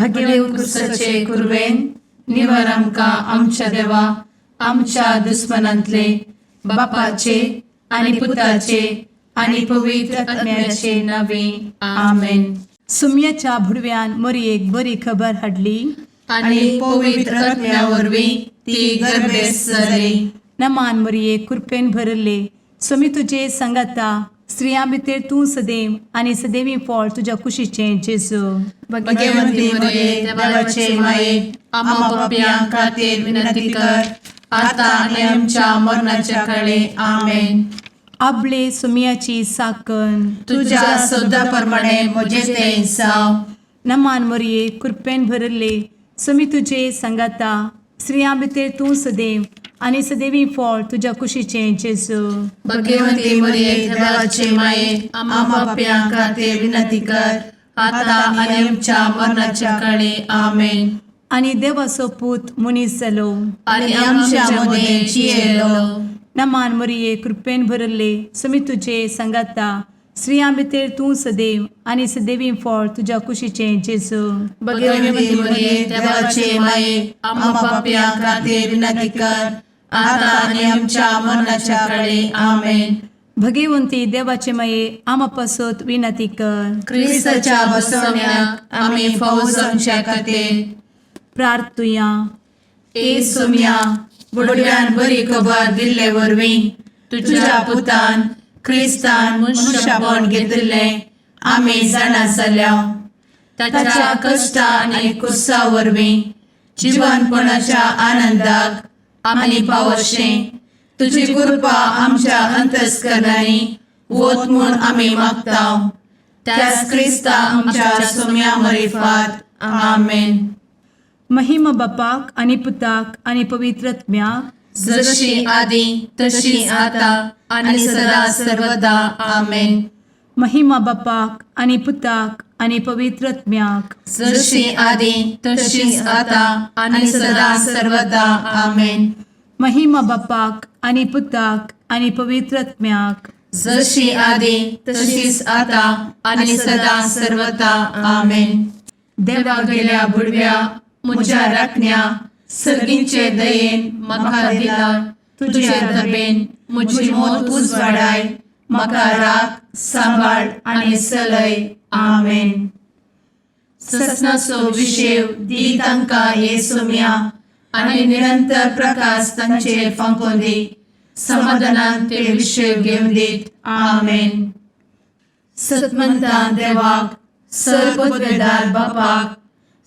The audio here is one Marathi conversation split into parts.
भाग्यवान क्रुसाचे कुरवेन निवार आमकां आमच्या देवा आमच्या दुस्मनांतले बापाचे आनी पुताचे आनी पवित्र आत्म्याचे नावे आमेन. सुम्याच्या भुडव्यान मरयेक बरी खबर हाडली आनी पवित्र आत्म्या वरवीं ती गर्भेस जाली. नमान मरयेक कृपेन भरले समी तुजे संगाता स्त्रियां भितर तूं सदैव आनी सदैवी फळ तुज्या कुशीचें जेजू. भाग्यवंती मरिये देवाचे माये आम्हा पाप्यां खातीर विनंती कर आता आनी आमच्या मरणाच्या काळी आमेन. आपले सुम्याची साकन तुझ्या सोदा प्रमाणे म्हजे तें जावं. नमान मरये कृपेन भरले समी तुजे संगाता स्त्रियां भितर तूं सदैव आनी सदैवी फळ तुज्या कुशीचें जेजू. भाग्यवंती मरिये देवाचे माये आम्हा पाप्यां खातीर विनंती कर आता आनी आमच्या मरणाच्या काळी आमेन. आनी देवाचो पूत मनीस जालो आनी आमच्या मदें जियेलो. नमान मरये कृपेन भरले समी तुजे संगाता स्त्रियां भितर तूं सदैव आनी सदैवी फळ तुज्या कुशीचें जेजू. भाग्यवंती मरिये देवाचे माये आम्हा पाप्यां खातीर विनंती कर आता आनी आमच्या मरणाच्या काळी आमेन. भगवंती देवाचे माये आमा पासत विनंती कर. क्रिस्ताच्या बसवण्याक आमी फावो जावचे खातीर प्रार्थुया. ए सुम्या बुडव्यान बरी खबर दिल्ले वरवीं तुज्या पुतान क्रिस्तान मनशापण घेतिल्ले आमी जाणा जाल्या. ताच्या कश्टा आनी कुर्सा वरवीं जिवनपणाच्या आनंदाक आमी पावशें तुजी कृपा आमच्या अंतस्करणांनी वोत म्हूण आमी मागतां. त्याच क्रिस्ता आमच्या सुम्या मरिफात आमेन. महिमा बापाक आनी पुताक आनी पवित्र आत्म्याक जशी आदी तशी आता आनी सदा सर्वदा आमेन. महिमा बापाक आनी पुताक आनी पवित्र आत्म्याक जशी आदी तशीच आता आनी सदा सर्वदा आमेन. महिमा बापाक आनी पुताक आनी पवित्र आत्म्याक जशी आदी तशीच आता आनी सदा सर्वदा आमेन. देवा गेल्या बुडव्या म्हज्या राखण्या सर्गींचे दयेन म्हाका दिला तुजे धबेन म्हजी मोत उजवाडाय म्हाका राख सांबाळ आनी चलय आमेन. ससनाचो विशेव दी तांकां हे सुम्या आनी निरंतर प्रकाश तांचेर फांकून दी. समाधानान ते विशेव घेवन दीत आमेन. सतमंता देवाक सर्वोत्वेदार बापाक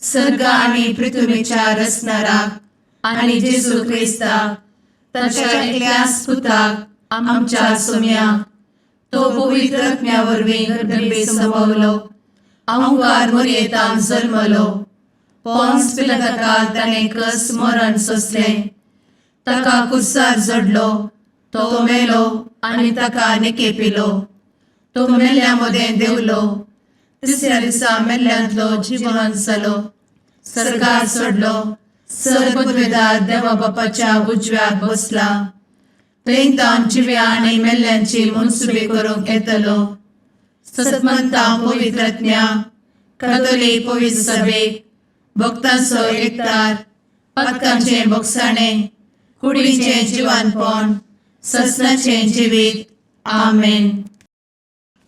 सर्ग आनी पृथ्वीच्या रचणाराक आनी जेजू क्रिस्ताक ताच्या एकल्याच पुताक आमच्या सुम्याक तो पवित्र आत्म्या वरवीं गर्भे संभवलो. अंगार मरयेंत जल्मलो. पोंस पिलाताकाल ताणें कस मरण सोंसलें. ताका कुर्सार जडलो. तो मेलो आनी ताका निकेपिलो. तो मेल्ल्या मदें देंवलो. तिसऱ्या दिसा मेल्ल्यांतलो जिवंत जालो. सर्गार चडलो. सर्वोत्वेदार देवा बापाच्या उजव्याक बसला. थंयतान जिव्या आनी मेल्ल्यांची मनसुबी करूंक येतलो. सतमंता पवित्र आत्म्या कातोलीक पवित्र सभेक भक्तांचो एकठार पातकांचें भोगसाणें कुडीचें जिवनपण ससनाचें जिवीत आमेन.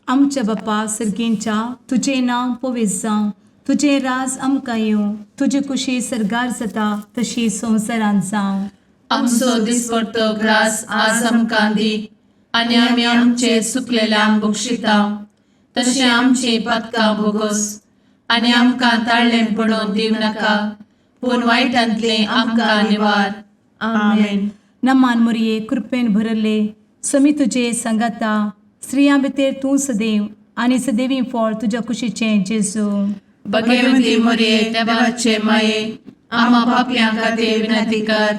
आमच्या बापा सर्गींच्या तुजें नांव पवित्र जावं. तुजें राज आमकां येवं. तुजी कुशी सर्गार जाता तशी संवसारांत जावं. आमचो दिसपडटो ग्रास आज आमकां दी आनी आमी आमचे चुकलेल्यांक बक्षिता तशें आमची पातकां भोगोस आनी आमकां ताळ्ळें पडोवन दिव नाका पूण वायटांतले आमकां निवार आमेन. नमान मरये कृपेन भरले समी तुजे संगाता स्त्रियां भितर तूं सदैव आनी सदैवी फळ तुज्या कुशीचें जेजू. भाग्यवंती मरिये देवाचे माये आम्हा पाप्यां खातीर विनंती कर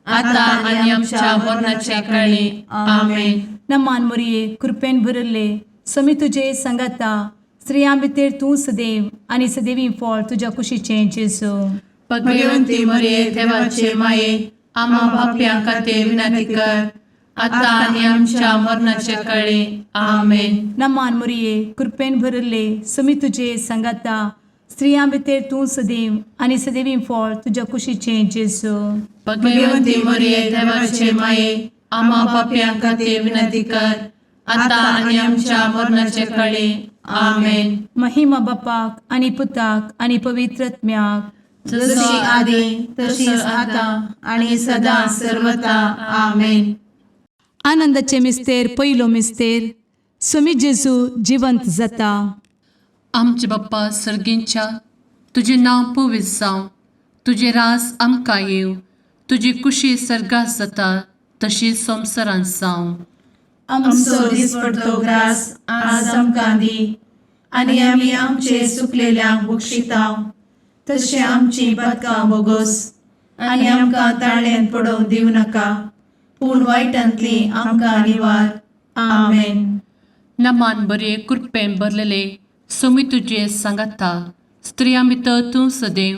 आता आनी आमच्या मरणाच्या काळी आमेन. नमान मरये कृपेन भरले समी तुजे संगाता स्त्रियां भितर तूं सदैव आनी सदैवी फळ तुज्या कुशीचें जेजू. भाग्यवंती मरिये देवाचे माये आम्हा पाप्यां खातीर विनंती कर आता आनी आमच्या मरणाच्या काळी आमेन. नमान मरये कृपेन भरले समी तुजे संगाता स्त्रियां भितर तूं सदैव आनी सदैवी फळ तुज्या कुशीचें जेजू. भगवंती मरिये देवाचे माये आम्हा पाप्यां खातीर विनंती कर आता आणि आमच्या मरणाच्या काळी आमेन. महिमा बापाक आनी पुताक आनी पवित्रत्म्याक, जशी आदी तशीच आता आणि सदा सर्वदा आमेन. आनंदाचे मिस्तेर पयलो मिस्तेर, स्वामी जेजू जिवंत जाता. आमचे बाप्पा सर्गींच्या, तुझे नाव पवित्र जावं, तुझे रास आमकां येव, तुजी कुशी सर्गात जाता तशी संवसारांत जावं. आमचो दिसपडटो ग्रास आज आमकां दी आणि आमी आमचे सुकलेल्यांक बक्षितांव, तशें आमची पातकां बोगोस आनी आमकां ताळ्यान पडोवंक दिवं नाका, पूण वायटांतली आमकां निवार. आमेन. नमान बरे कृपेन भरलेले सोमी तुजे सांगाता, स्त्रियां भितर तूं सदैव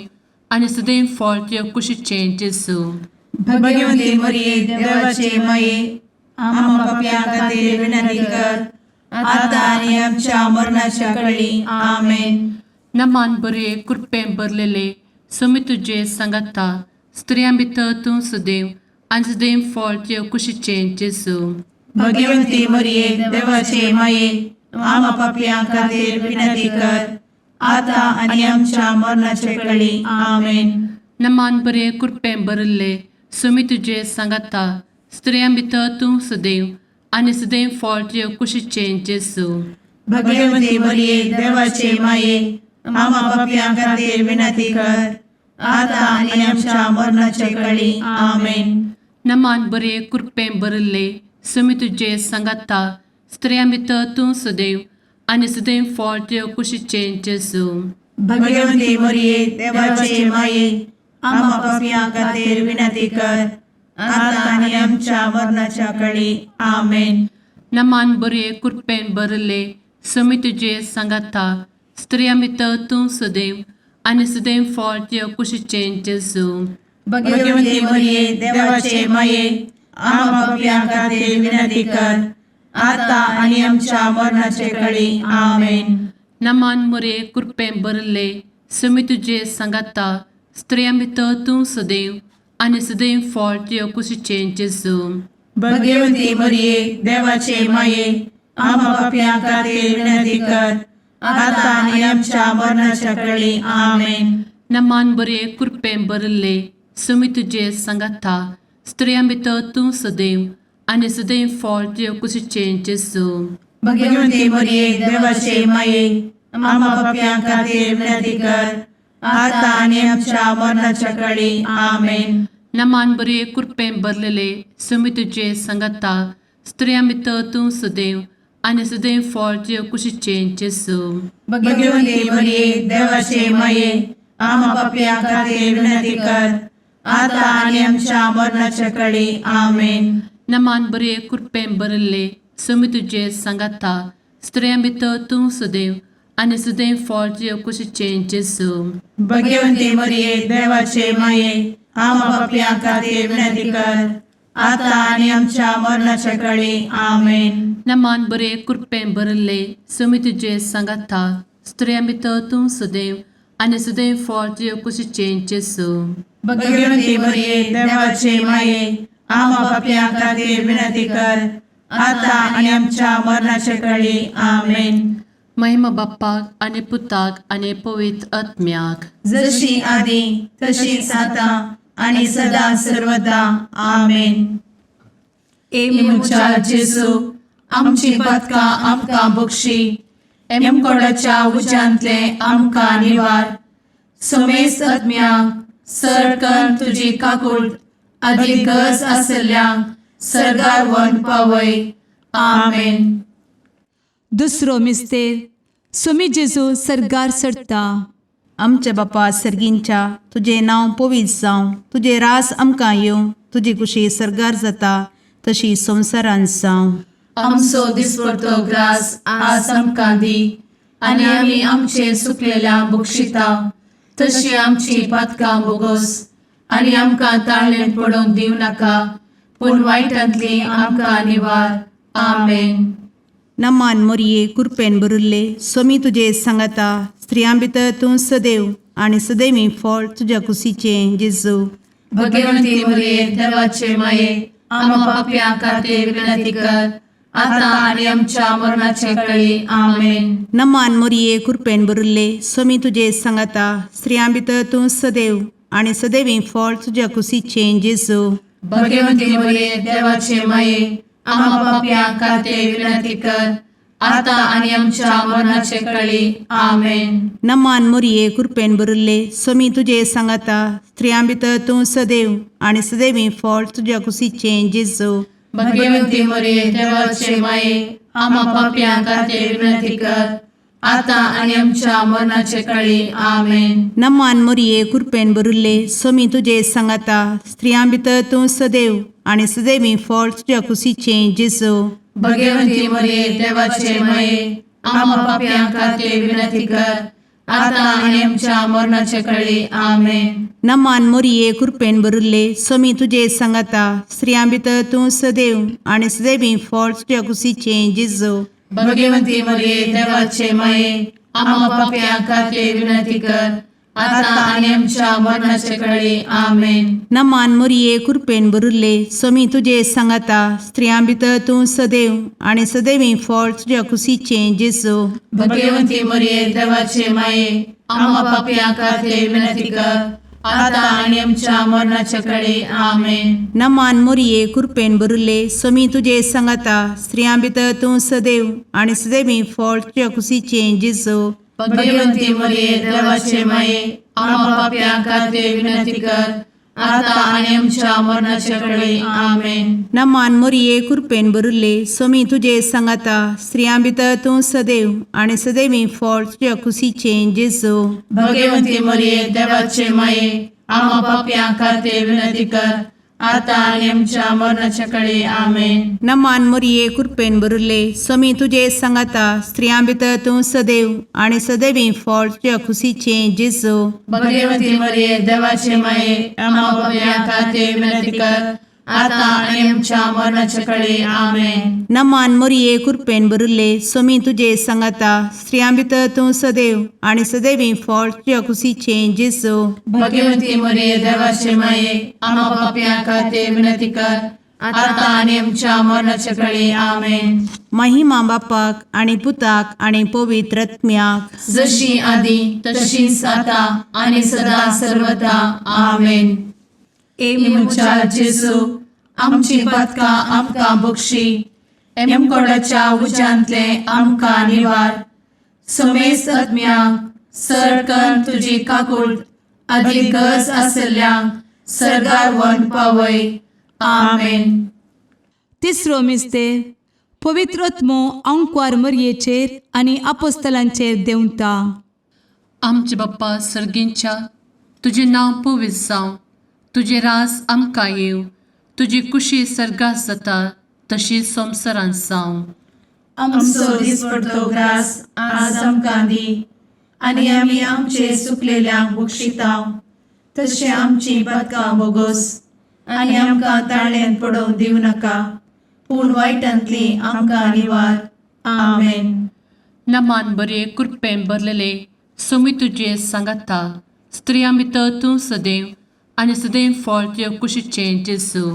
आनी सदैव फळ तुज्या कुशीचें जेजू. भगवंती मरिये देवाचे माये आम्हा पाप्यां खातीर विनंती कर आता आणि आमच्या मरणाच्या काळी आमेन. नमान बरे कृपेन भरलेले सोमी तुजे सांगाता, स्त्रियां भितर तूं सदैव आनी सदैव फळ तुज्या कुशीचें जेजू. भगवंती मरिये देवाचे माये आम्हा पाप्यां खातीर विनंती कर आता आणि आमच्या मरणाच्या काळी आमेन. नमान बरे कृपेन भरले सोमी तुजे सांगाता, स्त्रियां भितर तूं सदैव आनी सदैव फळ तुज्या कुशीचें जेजू. भगवंती मरिये देवाचे माये आम्हा पाप्यां खातीर विनंती कर आता आणि आमच्या मरणाच्या काळी आमेन. नमान बरे कृपेन भरले सोमी तुजे सांगाता, स्त्रियां भितर तूं सदैव आनी सदैव फळ तुज्या कुशीचें जेजू. भगवंती मरिये देवाचे माये आम्हा पाप्यां खातीर विनंती कर आता आणि आमच्या मरणाच्या काळी आमेन. नमान बरे कृपेन भरले सोमी तुजे सांगाता, स्त्रियां भितर तूं सदैव आनी सदैव फळ तुज्या कुशीचें जेजू. भगवंती मरिये देवाचे माये आम्हा पाप्यां खातीर विनंती कर आता आणि आमच्या मरणाच्या काळी आमेन. नमान बरे कृपेन भरले सोमी तुजे सांगाता, स्त्रियां भितर तूं सदैव आनी सदैव फळ तुज्या कुशीचें जेजू. भगवंती मरिये देवाचे माये आम्हा पाप्यां खातीर विनंती कर आता आणि आमच्या मरणाच्या काळी आमेन. नमान बरे कृपेन भरले सोमी तुजे सांगाता, स्त्रियां भितर तूं सदैव आनी सदैव फळ तुज्या कुशीचें जेजू. भगवंती मरिये देवाचे माये आम्हा पाप्यां खातीर विनंती कर आता आणि आमच्या मरणाच्या काळी आमेन. नमान बरे कृपेन भरलेले सोमी तुजे सांगाता, स्त्रियां भितर तूं सदैव आनी सदैव फळ तुज्या कुशीचें जेजू. भगवंती मरिये देवाचे माये आम्हा पाप्यां खातीर विनंती कर आता आणि आमच्या मरणाच्या काळी आमेन. नमान बरे कृपेन भरले सोमी तुजे सांगाता, स्त्रियां भितर तूं सदैव आनी सदैव फळ तुज्या कुशीचें जेजू. भगवंती मरिये देवाचे माये आम्हा पाप्यां खातीर विनंती कर आता आणि आमच्या मरणाच्या काळी आमेन. नमान बरे कृपेन भरले सोमी तुजे सांगाता, स्त्रियां भितर तूं सदैव आनी सदैव फळ तुज्या कुशीचें जेजू. भगवंती मरिये देवाचे माये आम्हा पाप्यां खातीर विनंती कर आता आणि आमच्या मरणाच्या काळी आमेन. महिमा बाप्पाक आनी पुताक आनी पवित्र आत्म्याक, जशी आदी तशीच आता आणि सदा सर्वदा आमेन. मुचा जेजू आमची पातकां आमकां बक्षी, एमकोडाच्या उज्यांतले आमकां निवार. सोमेस आत्म्याक सडकन तुजी काकूट अधिक गरज आसल्यांक सर्गार व्हरून पावय. आमेन. दुसरो मिस्तेर, स्वामी जेजू सर्गार सरता. आमच्या बापा सर्गींच्या, तुझे नाव पवित्र जावं, तुझे रास आमकां येवं, तुजी कुशी सर्गार जाता तशी संवसारांत जावं. आमचो दिसपडटो ग्रास आज आमकां दी आनी आमी आमचे सुकलेल्यांक बक्षितांव, तशी आमची पातकां बोगोस आनी आमकां ताळ्यान पडोवंक दिवं नाका, पूण वायटांतली आमकां निवार. आमेन. नमान मोरये कृपेन बरुल्ले स्वामी तुझे सांगाता स्त्रियां भितर तूं सदैव आणि सदैवी फळ तुझ्या कुशीचे जेजू. भगवंती मरिये देवाचे माये आम्हा पाप्या खातीर विनंती कर आता आणि आमच्या मरणाचे वेळी आमेन. नमान मोरये कृपेन बरुल्ले स्वामी तुझे सांगाता स्त्रियां भितर तूं सदैव आणि सदैवी फळ तुझ्या कुशीचे जेजू. भगवंती मरिये देवाचे माये आम्हा पाप्या खातीर विनंती कर आता आणि आमच्या मरणाचे वेळी आमेन. नमान मोरये कृपेन बरुल्ले स्वामी तुझे सांगाता स्त्रियां भितर तूं सदैव आणि सदैवी फळ तुझ्या कुशीचे जेजू. भगवंती मरिये देवाचे माये आम्हा पाप्या खातीर विनंती कर आता आणि आमच्या मरणाचे वेळी आमेन. नमान मोरये कृपेन बरुल्ले स्वामी तुझे सांगाता स्त्रियां भितर तूं सदैव आणि सदैवी फळ तुझ्या कुशीचे जेजू. भगवंती मरिये देवाचे माये आम्हा पाप्या खातीर विनंती कर आता आणि आमच्या मरणाचे वेळी आमेन. नमान मोरये कृपेन बरुल्ले स्वामी तुझे सांगाता स्त्रियां भितर तूं सदैव आणि सदैवी फळ तुझ्या कुशीचे जेजू. भगवंती मरिये देवाचे माये आम्हा पाप्या खातीर विनंती कर आता आणि आमच्या मरणाचे वेळी आमेन. नमान मोरये कृपेन बरुल्ले स्वामी तुझे सांगाता स्त्रियां भितर तूं सदैव आणि सदैवी फळ तुझ्या कुशीचे जेजू. भगवंती मरिये देवाचे माये आम्हा पाप्या खातीर विनंती कर आता आणि आमच्या मरणाचे वेळी आमेन. नमान मोरये कृपेन बरुल्ले स्वामी तुझे सांगाता स्त्रियां भितर तूं सदैव आणि सदैवी फळ तुझ्या कुशीचे जेजू. भगवंती मरिये देवाचे माये आम्हा पाप्या खातीर विनंती कर आता आणि आमच्या मरणाचे वेळी आमेन. नमान मोरये कृपेन बरुल्ले स्वामी तुझे सांगाता स्त्रियां भितर तूं सदैव आणि सदैवी फळ तुझ्या कुशीचे जेजू. भगवंती मरिये देवाचे माये आम्हा पाप्या खातीर विनंती कर आता आणि आमच्या मरणाचे वेळी आमेन. नमान मोरये कृपेन बरुल्ले स्वामी तुझे सांगाता स्त्रियां भितर तूं सदैव आणि सदैवी फळ तुझ्या कुशीचे जेजू. भगवंती मरिये देवाचे माये आम्हा पाप्या खातीर विनंती कर आता आणि आमच्या मरणाचे वेळी आमेन. नमान मोरये कृपेन बरुल्ले स्वामी तुझे सांगाता स्त्रियां भितर तूं सदैव आणि सदैवी फळ तुझ्या कुशीचे जेजू. भगवंती मरिये देवाचे माये आम्हा पाप्या खातीर विनंती कर आता आणि आमच्या मरणाचे वेळी आमेन. महिमा बापाक आणि पुताक आणि पवित्र आत्म्याक जशी आधी तशीच आता आणि सदा सर्वदा आमेन. एमुच्या जेजू आमची पदका आमकां बक्षी एमकोडाच्या उज्यांतले आमकां निवार. समेस्त आत्म्यांक सरकन तुजी काकूट अधिक गज आसल्यांक सरगार वन पावय. आमेन. तिसरो मिस्तेर पवित्रत्मो अंकवार मरयेचेर आनी आपोस्तलांचेर देंवता. आमचे बाप्पा सर्गींच्या तुझे नांव पवित्र जावं, तुझे राज आमकां येव, तुजी कुशी सर्गात जाता तशी संवसारांत जावं. आमचो दिसपडटो ग्रास आज आमकां दी आनी आमी आमचे सुकलेल्यांक बक्षितांव तशें आमची पदकां बोगोस आनी आमकां ताळ्यान पडोवंक दिवं नाका पूण वायटांतली आमकां निवार. आमेन. नमान बरे कृपेन भरलेले सोमी तुजे सांगाता स्त्रियां भितर तूं सदैव आणि सदैव फळ तुझ्या कुशीचे जेजू.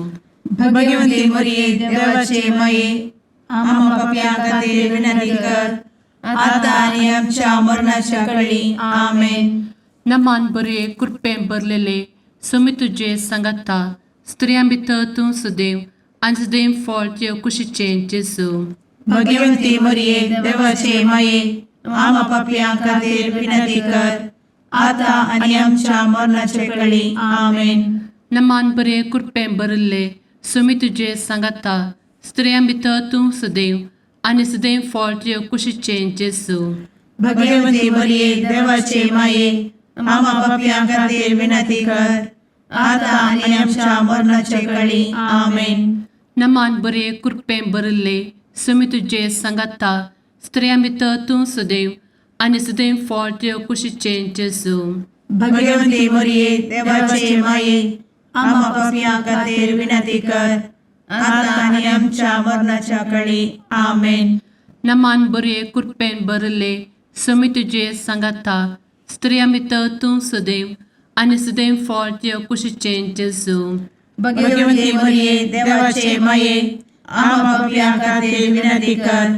भगवंती मरिये देवाचे माये आम्हा पाप्यां खातीर विनंती कर आता आनी आमच्या मरणाच्या वेळी. आमेन. नमान बरे कृपेन भरलेले सोमी तुजे सांगाता स्त्रियां भितर तूं सदैव आणि सदैव फळ तुझ्या कुशीचे जेजू. भगवंती मरिये देवाचे माये आम्हा पाप्यां खातीर विनंती कर आता आनी आमच्या मरणाचे वेळी. आमेन. नमान बरे कृपेन भरले सोमी तुजे सांगाता स्त्रियां भितर तूं सदैव आणि सदैव फळ तुझ्या कुशीचे जेजू. भगवंती मरिये देवाचे माये आम्हा पाप्यां खातीर विनंती कर आता आनी आमच्या मरणाचे वेळी. आमेन. नमान बरे कृपेन भरले सोमी तुजे सांगाता स्त्रियां भितर तूं सदैव आणि सदैव फळ तुझ्या कुशीचे जेजू. भगवंती मरिये देवाचे माये आम्हा पाप्यां खातीर विनंती कर आता आनी आमच्या मरणाच्या वेळी. आमेन. नमान बरे कृपेन भरले समी तुझे सांगाता स्त्रिया भितर तूं सदैव आनी सदैव फळ तुझ्या कुशीचें जेजू. भगवंती मरिये देवाचे माये आम्हा पापियां खातीर विनंती कर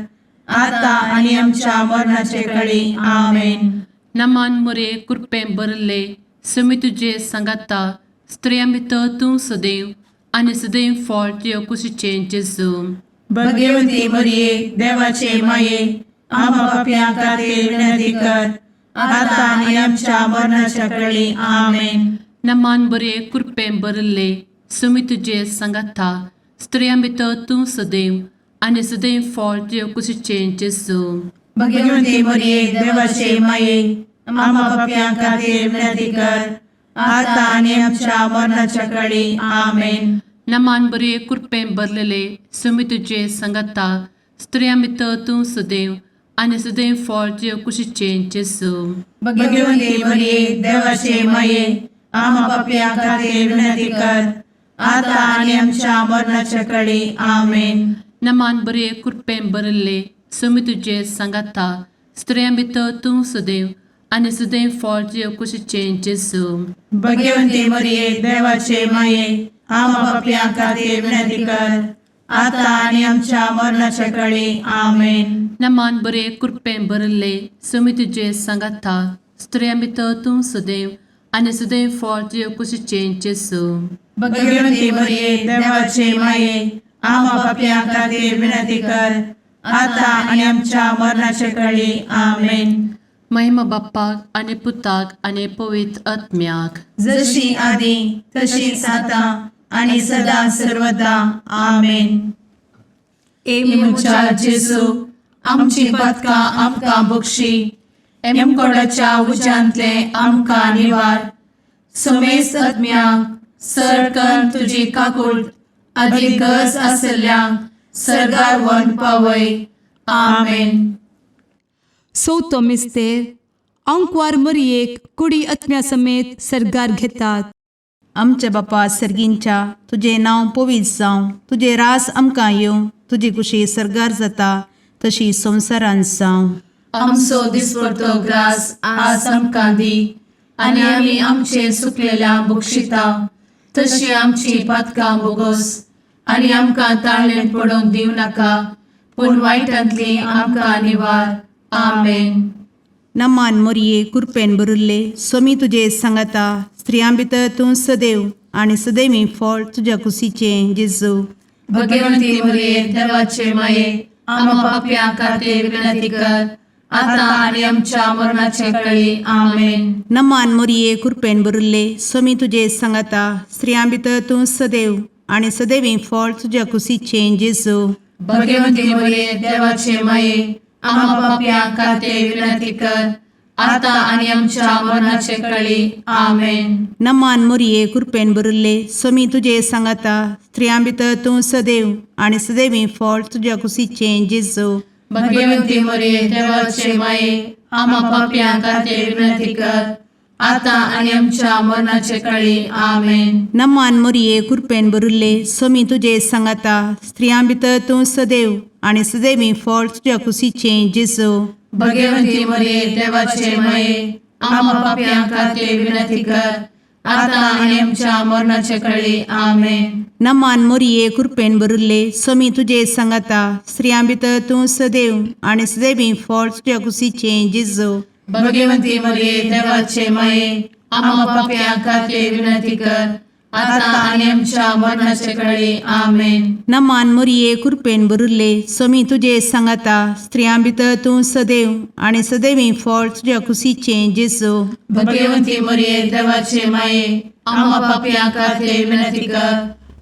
आता आणि आमच्या मरणाचे काळी आमेन. नमान बरे कृपेन भरले समी तुझे सांगाता स्त्रिया भितर तूं सदैव आनी सदैव फळ तुझ्या कुशीचें जेजू. भगवंती मरिये देवाचे माये आम्हा पापियां खातीर विनंती कर आता आणि आमच्या मरणाच्या काळी आमेन. नमान बरे कृपेन भरले समी तुझे सांगाता स्त्रिया भितर तूं सदैव आनी सदैव फळ तुझ्या कुशीचें जेजू. भगवंती मरिये देवाचे माये आम्हा पापियां खातीर विनंती कर आता आणि आमच्या मरणाच्या काळी आमेन. नमान बरे कृपेन भरलेले समी तुझे सांगाता स्त्रिया भितर तूं सदैव आनी सदैव फळ तुझ्या कुशीचें जेजू. भगवंती मरिये देवाचे माये आम्हा पापियां खातीर विनंती कर आता आणि आमच्या मरणाच्या काळी आमेन. नमान बरे कृपेन भरले समी तुझे सांगाता स्त्रिया भितर तूं सदैव आनी सदैव फळ तुझ्या कुशीचें जेजू. भगवंती मरिये देवाचे माये आम्हा पापियां खातीर विनंती कर आता आणि आमच्या मरणाच्या काळी आमेन. नमान बरे कृपेन भरले समी तुझे सांगाता स्त्रिया भितर तूं सदैव आनी सदैव फळ तुझ्या कुशीचें जेजू. भगवंती मरिये देवाचे माये आम्हा पापियां खातीर विनंती कर आता आणि आमच्या मरणाच्या काळी आमेन. महिमा बाप्पाक आनी पुताक आनी पवित्र आत्म्याक जशी आदी तशीच आता आणि सदा सर्वदा आमेन. मुचा जेजू आमची पदकां आमकां बक्षी एमकोडाच्या उज्यांतले आमकां निवार. समेस्त आत्म्यांक सरकन तुजी काकूळ अधिक गज आसल्यांक सरगार वन पावय. आमेन. चवथो मिस्तेर अंकवार मरियेक कुडी आत्म्या समेत सरगार घेतात. आमच्या बापा सर्गींच्या तुझे नांव पवित्र जावं, तुझे रास आमकां येवं, तुजी कुशी सरगार जाता तशी संवसारांत जावं. आमचो दिसपडटो ग्रास आज आमकां दी आनी आमी आमचे सुकलेल्यांक बक्षिता तशी आमची पदकां बोगोस आनी आमकां ताळ्ळें पडोवंक दिव नाका पूण वायटांतली आमकां निवार. आमेन. नमान मोरये कृपेन भरले समी तुझे सांगाता स्त्रियां भितर तूं सदैव आनी सदैवी फळ तुझ्या कुशीचें जेजू. भगवंती मरिये देवाचे माये आम्हा पापियां खातीर विनंती कर आता आणि आमच्या मरणाचे काळी. आमेन. नमान मोरये कृपेन भरले समी तुझे सांगाता स्त्रियां भितर तूं सदैव आनी सदैवी फळ तुझ्या कुशीचें जेजू. भगवंती मरिये देवाचे माये आम्हा पापियां खातीर विनंती कर आता आणि आमच्या मरणाचे काळी. आमेन. नमान मोरये कृपेन भरले समी तुझे सांगाता स्त्रियां भितर तूं सदैव आनी सदैवी फळ तुझ्या कुशीचें जेजू. भगवंती मरिये देवाचे माये आम्हा पापियां खातीर विनंती कर आता आणि आमच्या मरणाचे काळी. आमेन. नमान मोरये कृपेन भरले समी तुझे सांगाता स्त्रियां भितर तूं सदैव आनी सदैवी फळ तुझ्या कुशीचें जेजू. भगवंती मरिये देवाचे माये आम्हा पापियां खातीर विनंती कर आता आणि आमच्या मरणाचे काळी. आमेन. नमान मोरये कृपेन भरले समी तुझे सांगाता स्त्रियां भितर तूं सदैव आनी सदैवी फळ तुझ्या कुशीचें जेजू. भगवंती मरिये देवाचे माये आम्हा पापियां खातीर विनंती कर आता आणि आमच्या मरणाचे काळी. आमेन. नमान मोरये कृपेन भरले समी तुझे सांगाता स्त्रियां भितर तूं सदैव आनी सदैवी फळ तुझ्या कुशीचें जेजू. भगवंती मरिये देवाचे माये आम्हा पापियां खातीर विनंती कर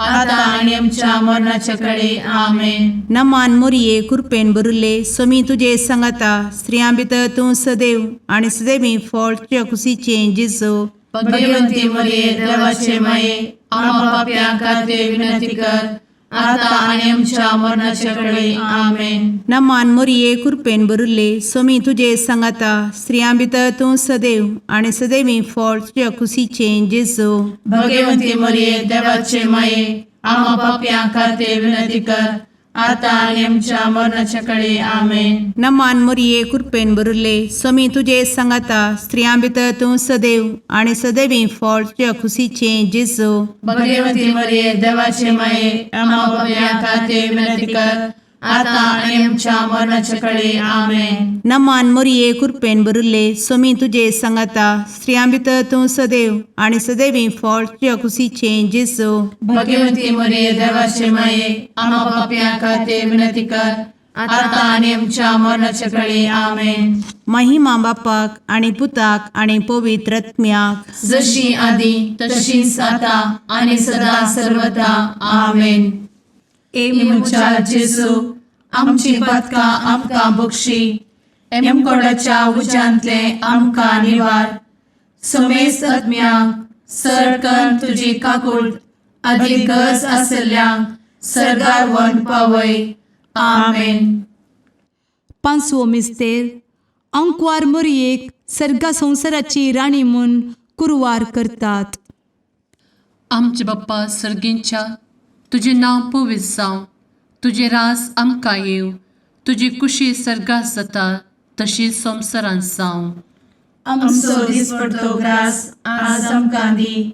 आता आणि आमच्या मरणाच्या काळी. आमेन. नमान मोरये कृपेन भरले समी तुझे सांगाता स्त्रियां भितर तूं सदैव आनी सदैवी फळ तुझ्या कुशीचें जेजू. भगवंती मरिये देवाचे माये आम्हा पापियां खातीर विनंती कर आता आणि आमच्या मरणाच्या काळी. आमेन. नमान मोरये कृपेन भरले समी तुझे सांगाता स्त्रियां भितर तूं सदैव आनी सदैवी फळ तुझ्या कुशीचें जेजू. भगवंती मरिये देवाचे माये आम्हा पापियां खातीर विनंती कर आता आणि आमच्या मरणाच्या काळी आमेन. नमान मोरये कृपेन बरुले स्वामी तुझे सांगाता स्त्रियां भितर तूं सदैव आणि सदैवी फळ तुझ्या खुशीचे जेजू. भगवती मरिये देवाचे माये आम्हा पाप्या खातीर विनंती कर, आता आणि आमच्या मरणाच्या काळी आमेन. नमान मोरये कृपेन बरुले स्वामी तुझे सांगाता स्त्रियां भितर तूं सदैव आणि सदैवी फळ तुझ्या खुशीचे जेजू. भगवती मरिये देवाचे माये आम्हा पाप्या खातीर विनंती कर, आता आणि आमच्या मरणाच्या काळी आमेन. महिमा बापाक आणि पुताक आणि पवित्र आत्म्याक, जशी आधी तशीच आता आणि सदा सर्वदा आमेन. मुचा जेजू आमची पदका आमकां बक्षी, कोणाच्या उजांतले आमकां निवार. समेस आत्म्यांक सरकन तुजी काकूट, अधिक गज आसल्यांक सरगार वन पावय. आमेन. पांचवो मिस्तेर अंकवार मोरयेक सर्गा संवसाराची राणी म्हूण कुरवार करतात. आमचे बाप्पा सर्गींच्या तुझे नांव पवित्र जावं, तुझे रास आमकां येव, तुजी कुशी सर्गात जाता तशी संवसारांत जावं. आमचो दिसपडटो ग्रास आज आमकां दी,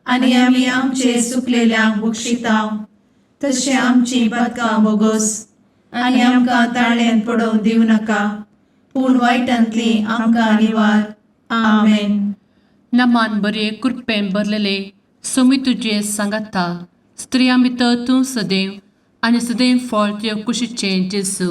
आनी आमी आमचे चुकलेल्यांक बक्षितांव. तशें आमची पदकां बोगोस आनी आमकां ताळ्यान पडोवंक दिवं नाका, पूण वायटांतली आमकां निवार. आमेन. नमान बरे कृपेन भरलेले सोमी तुझे सांगाता स्त्रियां भितर तूं सदैव आणि सदैव फळ तुझ्या कुशीचे जेजू.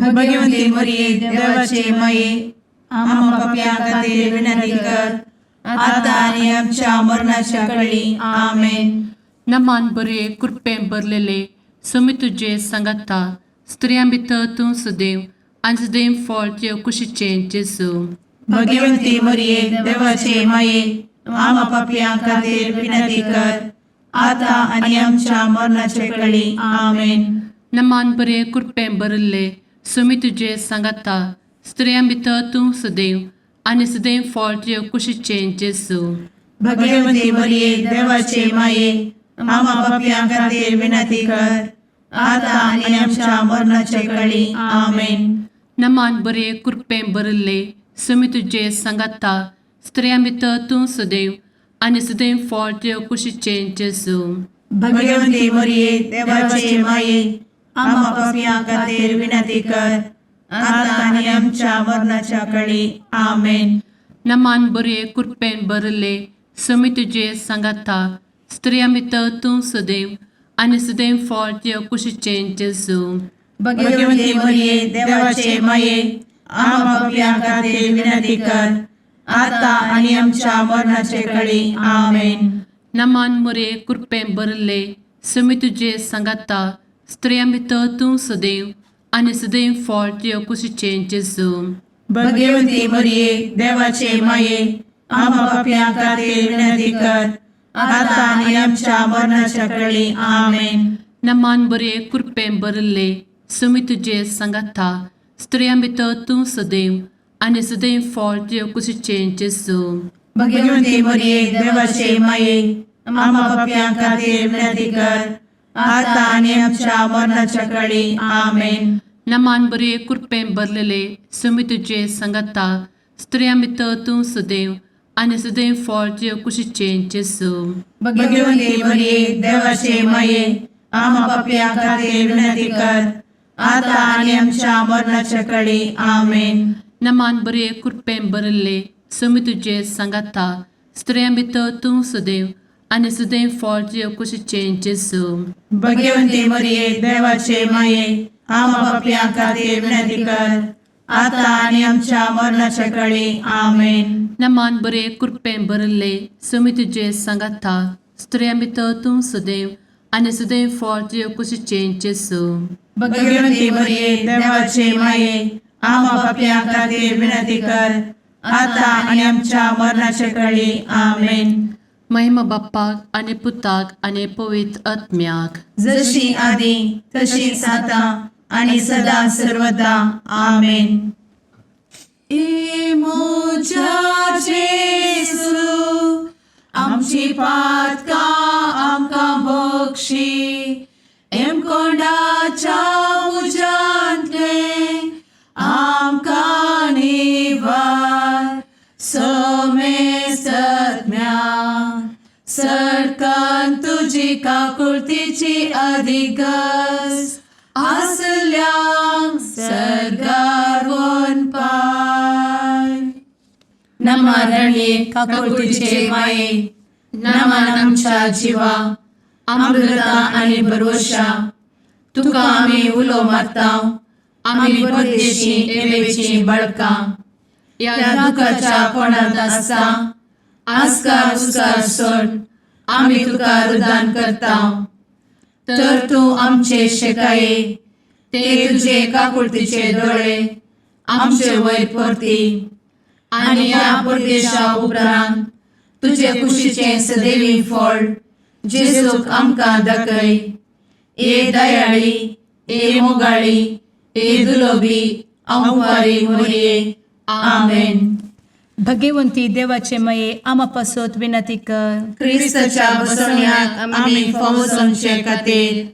भगवती मरिये देवाचे माये आम्हा पाप्यां खातीर विनंती कर, आता आनी आमच्या मरणाच्या काळी आमेन. नमान बरे कृपेन भरलेले सोमी तुझे सांगाता स्त्रियां भितर तूं सदैव आणि सदैव फळ तुझ्या कुशीचे जेजू. भगवती मरिये देवाचे माये आम्हा पाप्यां खातीर विनंती कर, आता आनी आमच्या मरणाच्या काळी आमेन. नमान बरे कृपेन भरले सोमी तुझे सांगाता स्त्रियां भितर तूं सदैव आणि सदैव फळ तुझ्या कुशीचे जेजू. भगवती मरिये देवाचे माये आम्हा पाप्यां खातीर विनंती कर, आता आनी आमच्या मरणाच्या काळी आमेन. नमान बरे कृपेन भरले सोमी तुझे सांगाता स्त्रियां भितर तूं सदैव आणि सदैव फळ तुझ्या कुशीचे जेजू. भगवती मरिये देवाचे माये आम्हा पाप्यां खातीर विनंती कर, आता आनी आमच्या मरणाच्या काळी आमेन. नमान बरे कृपेन भरले सोमी तुझे सांगाता स्त्रियां भितर तूं सदैव आणि सदैव फळ तुझ्या कुशीचे जेजू. भगवती मरिये देवाचे माये आम्हा पाप्यां खातीर विनंती कर, आता आनी आमच्या मरणाच्या काळी आमेन. नमान बरे कृपेन भरले सोमी तुझे सांगाता स्त्रियां भितर तूं सदैव आणि सदैव फळ तुझ्या कुशीचे जेजू. भगवती मरिये देवाचे माये आम्हा पाप्यां खातीर विनंती कर, आता आनी आमच्या मरणाच्या काळी आमेन. नमान बरे कृपेन भरले सोमी तुझे सांगाता स्त्रियां भितर तूं सदैव आणि सदैव फळ तुझ्या कुशीचे जेजू. भगवती मरिये देवाचे माये आम्हा पाप्यां खातीर विनंती कर, आता आनी आमच्या मरणाच्या काळी आमेन. नमान बरे कृपेन भरलेले सोमी तुझे सांगाता स्त्रियां भितर तूं सदैव आणि सदैव फळ तुझ्या कुशीचे जेजू. भगवती मरिये देवाचे माये आम्हा पाप्यां खातीर विनंती कर, आता आनी आमच्या मरणाच्या काळी आमेन. नमान बरे कृपेन भरले सोमी तुझे सांगाता स्त्रियां भितर तूं सदैव आणि सदैव फळ तुझ्या कुशीचे जेजू. भगवती मरिये देवाचे माये आम्हा पाप्यां खातीर विनंती कर, आता आनी आमच्या मरणाच्या काळी आमेन. नमान बरे कृपेन भरले सोमी तुझे सांगाता स्त्रियां भितर तूं सदैव आणि सदैव फळ तुझ्या कुशीचे जेजू. भगवती मरिये देवाचे माये आम्हा पाप्यां खातीर विनंती कर, आता आनी आमच्या मरणाच्या काळी आमेन. महिमा बाप्पाक आणि पुताक आणि पवित्र आत्म्याक, जशी आधी तशीच आता आणि सदा सर्वदा आमेन. मोजा जेसू आमची पातका आमकां बक्षी, कोणाच्या तुझी काकुळतीची अधिगस आसल्या सर्गारवोन पाय. नमारणे काकुळतीचे माये, नमान आमच्या जिवा अमृता आणि भरवशा. तुका आम्ही उलो मारताव, आम्ही परदेशी एवेची बळका. या दुखाच्या कोणात आसता आस्कार उस्कार सोड, आम्ही तुका रुदान करताव. तर तू आमचे शेकाये, ते तुझे काकुळतीचे डोळे आमचे वयर परती. आणि या परदेशा उपरांत तुझे कुशीचे सदैवी फळ जेजूक आमकां दाखय. ए दयाळी, ए मोगाळी, ए दुलोबी अंवारी मोरये. आमेन. भगवंती देवाचे मये आम्हा पासोत विनंती कर. क्रिस्ताच्या बसवण्यात आम्ही फावोसोनचे खातीर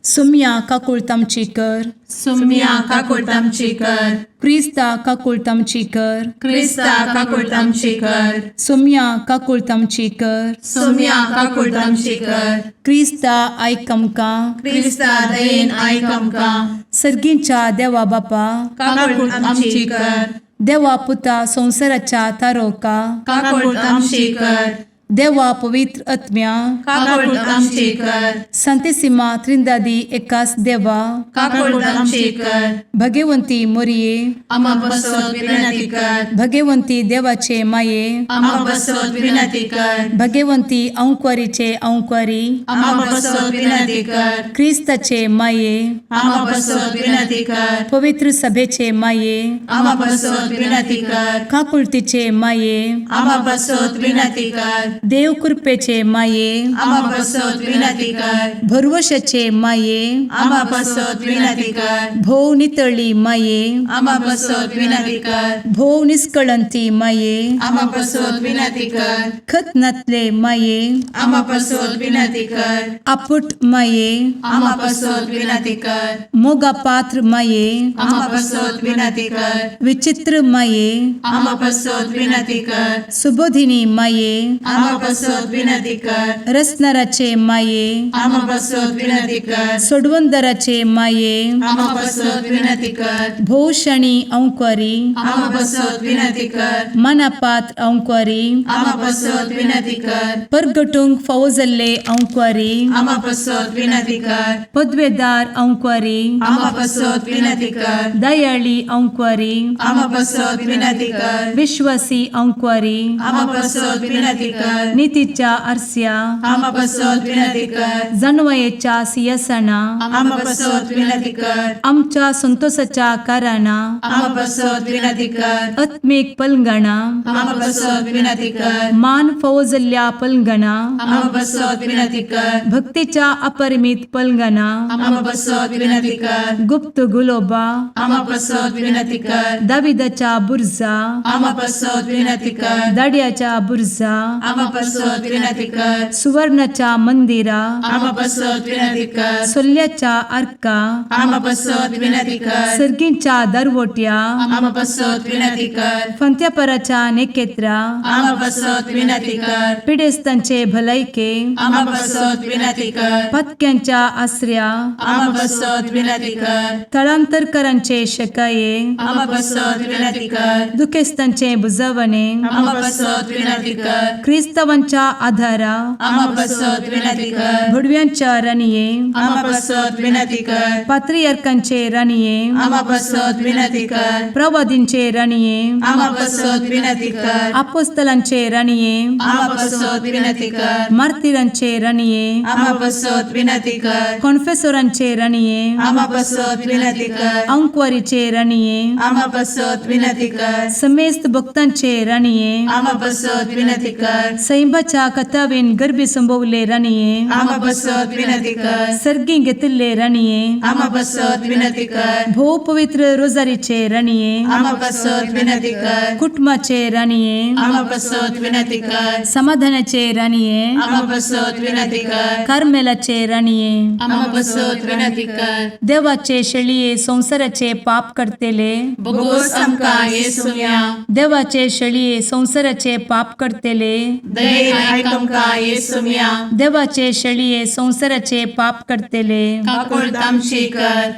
सुम्या काकुळतामची कर. सुम्या काकुळतामची कर. क्रिस्ता काकुळतामची कर. क्रिस्ता काकुळतामची कर. सुम्या काकुळतामची कर. सुम्या काकुळतामची कर. क्रिस्ता आयकमका. क्रिस्ता दयेन आयक आमकां. सर्गींच्या देवा बापा, काकुळतामची कर. देवा पुता संसाराच्या तारोका, काकुळतामची कर. देवा पवित्र आत्म्या, काकुळतामची कर. संतेसिमा त्रिंदादी एकाच देवा, काकुळतामची कर. भगवंती मोरिये, आम्हा बसवत विनंती कर. भगवंती देवाचे माये, आम्हा बसवत विनंती कर. भगवंती औंक्वारीचे औंक्वारी, आम्हा बसवत विनंती कर. ख्रिस्ताचे माये, आम्हा बसवत विनंती कर. पवित्र सभेचे माये, आम्हा बसवत विनंती कर. काकुळतीचे माये, आम्हा बसवत विनंती कर. देव कृपेचे माये, आम्हा बसवत विनंती कर. भरवशाचे माये, आम्हा बसवत विनंती कर. भोव नितळी माये, आम्हा बसवत विनंती कर. भोव निष्कळंती माये, आम्हा बसवत विनंती कर. खत नातले माये, आम्हा बसवत विनंती कर. आपुट माये, आम्हा बसवत विनंती कर. मोगा पात्र माये, आम्हा बसवत विनंती कर. विचित्र माये, आम्हा बसवत विनंती कर. सुबोधिनी माये, आम्हा बसवत विनंती कर. रसनाराचे माये, आम्हा बसवत विनंती कर. सोडवंदराचे माये, आम्हा बसवत विनंती कर. भोषणी औंक्वारी, आम्हा बसवत विनंती कर. मनापात्र औंक्वारी, आम्हा बसवत विनंती कर. परगटुंग फौजल्ले औंक्वारी, आम्हा बसवत विनंती कर. पदवेदार औंक्वारी, आम्हा बसवत विनंती कर. दयाळी औंक्वारी, आम्हा बसवत विनंती कर. विश्वासी औंक्वारी, आम्हा बसवत विनंती कर. नीतीच्या आरस्या, आम्हा बसवत विनंती कर. जणवयेच्या सिंहासना, आम्हा बसवत विनंती कर. आमच्या संतोषाच्या काराना, आम्हा बसवत विनंती कर. आत्मिक पलंगणा, आम्हा बसवत विनंती कर. मान फौजल्या पलंगणा, आम्हा बसवत विनंती कर. भक्तीच्या अपरिमित पलंगणा, आम्हा बसवत विनंती कर. गुप्त गुलोबा, आम्हा बसवत विनंती कर. दाविदाच्या बुरजा, आम्हा बसवत विनंती कर. दाड्याच्या बुरजा, आम्हा बसवत विनंती कर. सुवर्णाच्या मंदिरा, आम्हा बसवत विनंती कर. सोल्याच्या अर्का, आम्हा बसवत विनंती कर. सर्गींच्या दरवोट्या, आम्हा बसवत विनंती कर. फंत्यापराच्या नेकेत्रा, आम्हा बसवत विनंती कर. पिडेस्तांचे भलायके, आम्हा बसवत विनंती कर. पथक्यांच्या आश्रया, आम्हा बसवत विनंती कर. तळांतरकरांचे शकाये, आम्हा बसवत विनंती कर. दुखेस्तांचे बुजावणे, आम्हा बसवत विनंती कर. ख्रिस्तवांच्या आधारा, आम्हा बसवत विनंती कर. भुडव्यांच्या राणीये, आम्हा बसवत विनंती कर. पात्रियार्कांचे राणीये, आम्हा बसवत विनंती कर. प्रवादींचे राणीये, आम्हा बसवत विनंती कर. अपोस्तलांचे राणीये, आम्हा बसवत विनंती कर. मार्तिरांचे राणीये, आम्हा बसवत विनंती कर. कॉन्फेसोरांचे राणीये, आम्हा बसवत विनंती कर. अंक्वारीचे राणीये, आम्हा बसवत विनंती कर. समेस्त भक्तांचे राणीये, आम्हा बसवत विनंती कर. सैंबाच्या कथावेन गर्भी संभवले राणीये, आम्हा बसवत विनंती कर. सर्गी घेतले राणीये, आम्हा बसवत विनंती कर. भो पवित्र रोजारीचे राणीये, आम्हा बसवत विनंती कर. कुटुंबाचे राणीये, आम्हा बसवत विनंती कर. समाधानाचे राणीये, आम्हा बसवत विनंती कर. कार्मेलाचे राणीये, आम्हा बसवत विनंती कर. देवाचे शळीये संसाराचे पाप करतेले, बोगोस आमकां येसूया. देवाचे शळीये संसाराचे पाप करतेले, दयेन आयक आमकां येसू मिया देवाचे शेळये संवसाराचे पाप करतेले काकूळ तामशी कर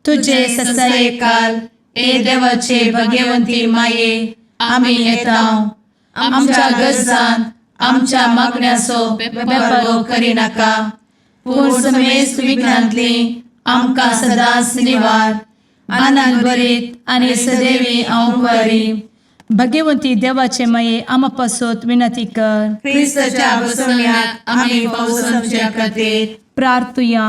तुझे ससाये काल ए देवाचे भाग्यवंती माये आमी येताव आमच्या गरजान आमच्या मागण्याचो बेपागो करी नाका पूण समेस्त विघ्नांतली आमकां सदांच निवार आनंद बरीत आनी सदैवी औंकवारी भाग्यवंती देवाचे माये आमा पासत विनंती कर क्रिस्ताच्या बसवण्याक आमी पावसांच्या खातीर प्रार्थुया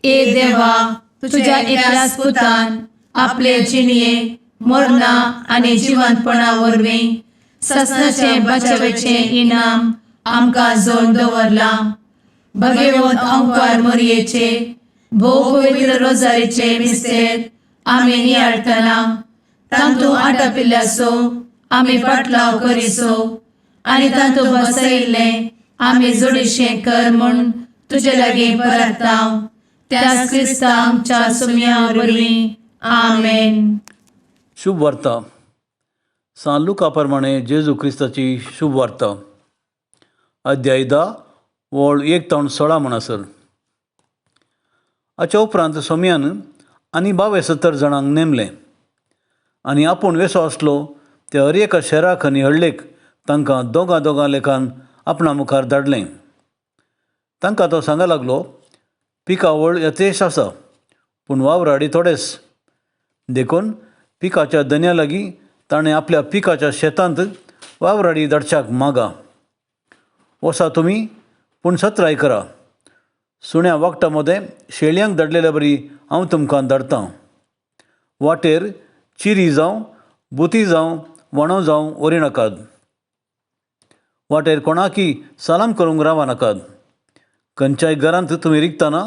ए देवा तुझ्या एकल्याच पुतान आपले जिणये मरणा आनी जिवंतपणा वरवीं सस्नाचे बचावेचे इनाम आमकां जोड दवरला भगवंत औंकार मरयेचे भोव पवित्र रोजारीचे मिस्तेर आमी नियाळटना तांतू आटापिल्ल्याचो आमी पाटलाव करिसो आनी तांतू बसयिल्ले आमी जोडिशें कर म्हूण तुजे लागीं परतांव त्याच क्रिस्ता आमच्या सुम्या वरवीं आमेन. शुभ वार्ता सान लुका प्रमाणे जेजू क्रिस्ताची शुभ वार्ता अध्याय 10 वळ 1-16 म्हणसर. हाच्या उपरांत सोम्यान आनी 72 जाणांक नेमले आनी आपूण वेसो आसलो ते हर एका शहराक आनी हळ्ळेक तांकां दोगां लेखान आपणा मुखार धाडलें. तांकां तो सांगूंक लागलो, पिका व्हड यथेश आसा पूण वावराडी थोडेच. देखून पिकाच्या दन्या लागीं ताणें आपल्या पिकाच्या शेतांत वावराडी धाडच्याक मागा. वसा तुमी पूण सत्राय करा. सुण्या वखटा मदें शेळयांक धाडलेल्या बरी हांव तुमकां धाडटां. वाटेर चिरी जावं बुती जावं वणो जावं व्हरी नाकात. वाटेर कोणाकी सलाम करूंक रावा नाकात. खंयच्याय घरांत तुमी रिगतना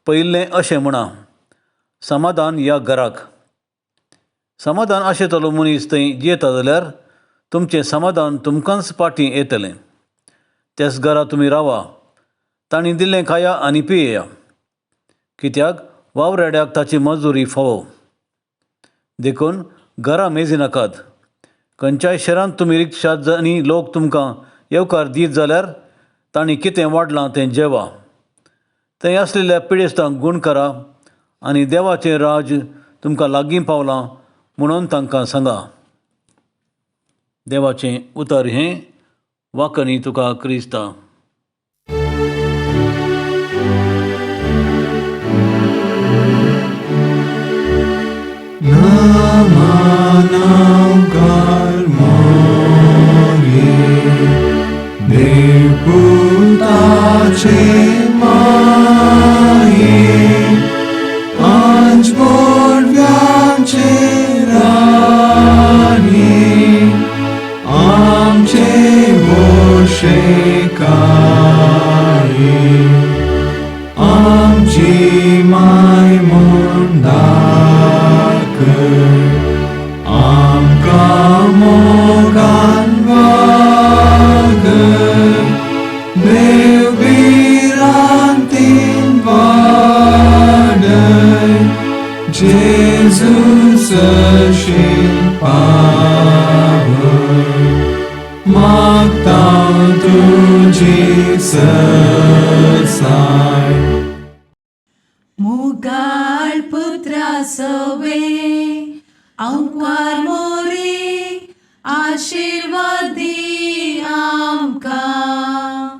पयिल्लें अशें म्हणा, समाधान ह्या घराक. समाधान आशेतलो मनीस थंय जियेता जाल्यार तुमचें समाधान तुमकांच फाटीं येतलें. त्याच घरा तुमी रावा. तांणी दिल्लें खाया आनी पियेया, कित्याक वावराड्याक ताची मजुरी फावो. देखून घरां मेजी नाकात. खंयच्याय शहरांत तुमी रिक्षात आनी लोक तुमकां येवकार दीत जाल्यार तांणी कितें वाडलां तें जेवा. थंय आसलेल्या पिडेस्तांक गूण करा आनी देवाचें राज तुमकां लागीं पावलां म्हणून तांकां सांगा. देवाचें उतर हें वाकणी तुका क्रिस्ता. मुगाळ पुत्रा सवे औंकवार मोरी आशीर्वाद दी आमकां.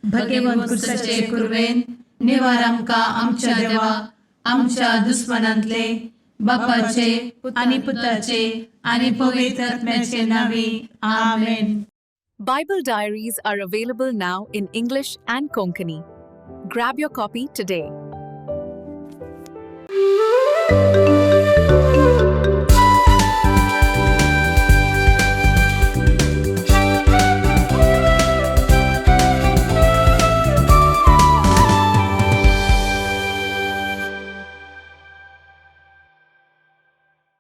भगवंत क्रिस्ताचे कुरवेन निवार आमकां आमच्या देवा आमच्या दुस्मनांतले बापाचे आनी पुताचे आनी पवित्र आत्म्याचे नावी आमेन. Bible diaries are available now in English and Konkani. Grab your copy today.